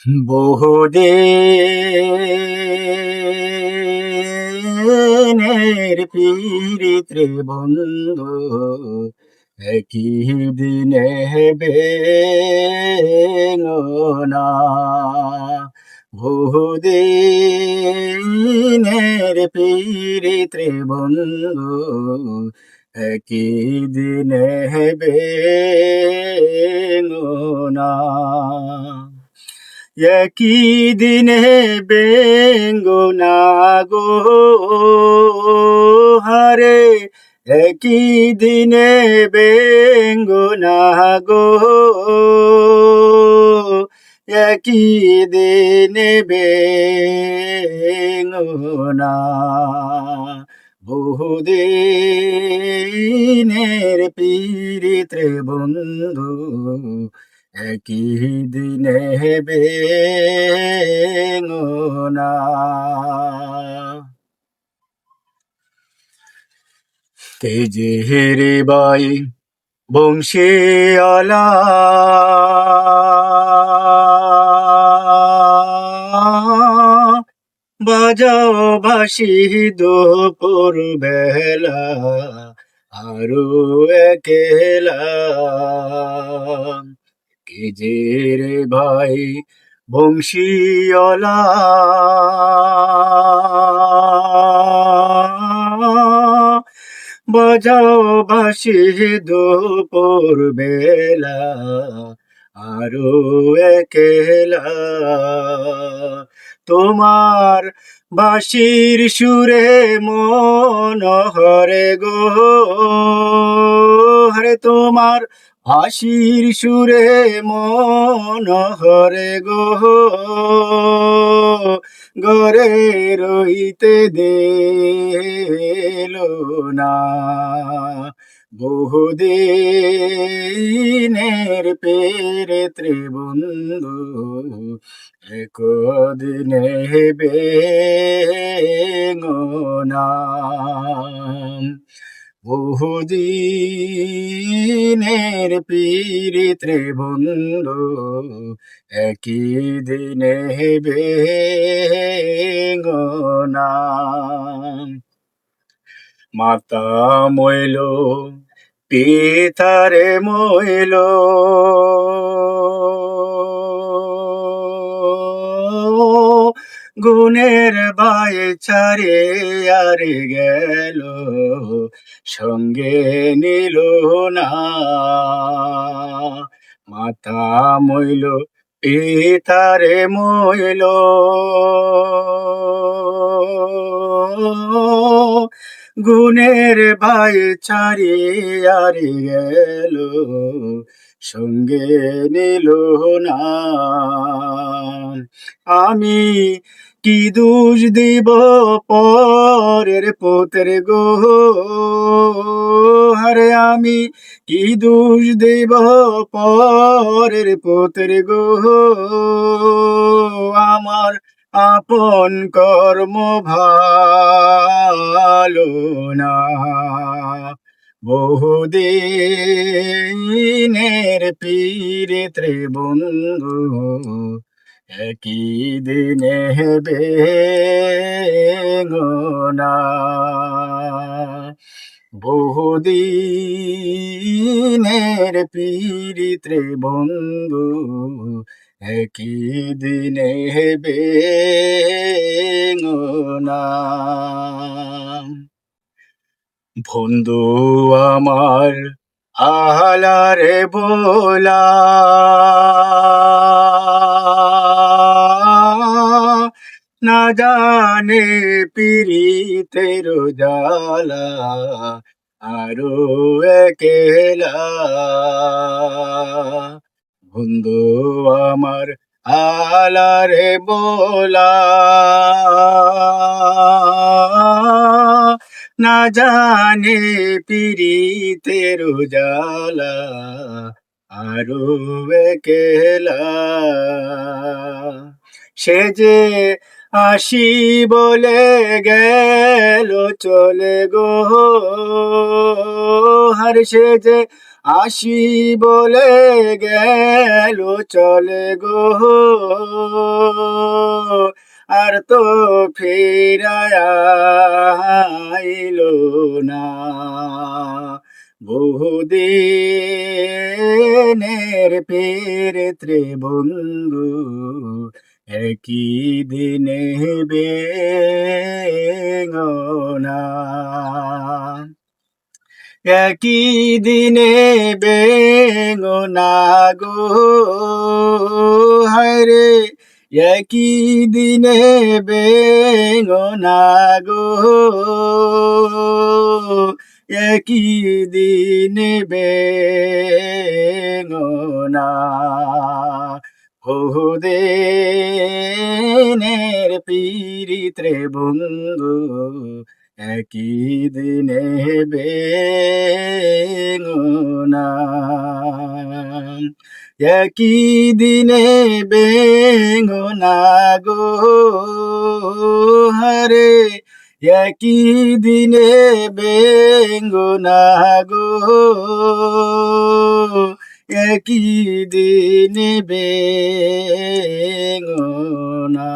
বহুদিনের পীড়িত্রে বন্ধু একই দিনে বেঙোনা। বহুদিনের পীড়িত্রে বন্ধু একই দিনে বেঙোনা। একই দিনে বেঙ্গনা গো হারে, একই দিনে বেঙ্গনা গো, একই দিনে বেঙ্গনা। বহুদিনের পীড়িত্রে বন্ধু একই দিনে বেঙোনা। তেজের বাই বংশীওয়ালা বাজাও বাঁশি দুপুর বেলা, আরো একেলা কেজের ভাই বংশীওয়ালা বাজাও বাঁশি দুপুর বেলা, আরো একেলা তোমার বাঁশির সুরে মন হরে গো হরে, তোমার বাঁশির সুরে মন হরে গো, গরে রইতে দিলো না। বহুদিনের পীড়িত্রে বন্ধু একদিনে বেঙোনা। বহুদিনের পীড়িত্রে বন্ধু একই দিনে বেঙোনা। মাতা মইল পিতারে মইল, গুণের বাই ছাড়ে আর গেল, সঙ্গে নিল না। মাতা মইল পিতারে মইল, গুণের ভাই ছাড়িয়া গেল, সঙ্গে নিল না। আমি কি দোষ দিব পরের পুত্র গো হারে, আমি কি দোষ দিব পরের পুত্র গো, আমার আপন কর্ম ভালো না। বহুদিনের পীড়িত্রে বন্ধু একই দিনে বেঙোনা। বহুদিনের পীড়িত্রে বন্ধু একই দিনে বেঙোনা। বন্ধু আমার আহলারে বোলা, না জানে পীড়িতের জ্বালা, আরো একেলা। বন্ধু আমার আলারে বোলা, না জানে পীড়িতের জ্বালা, আরো একেলা। সে যে আসি বলে গেল চলে গো হার, সে যে আসি বলে গেল চলে গো, আর তো ফিরায়া আইলো না। বহুদিনের পিরিত্রে বন্ধু একই দিনে বেঙনা। একই দিনে বেঙনা গো, হায়রে একই দিনে বেঙনা গো, একই দিনে বেঙনা। বহুদিনের পিরিত্রে বন্ধু একই দিনে বেঙনা। একই দিনে বেঙনা গো, হারে একই দিনে বেঙনা গো, একই দিনে বেঙনা।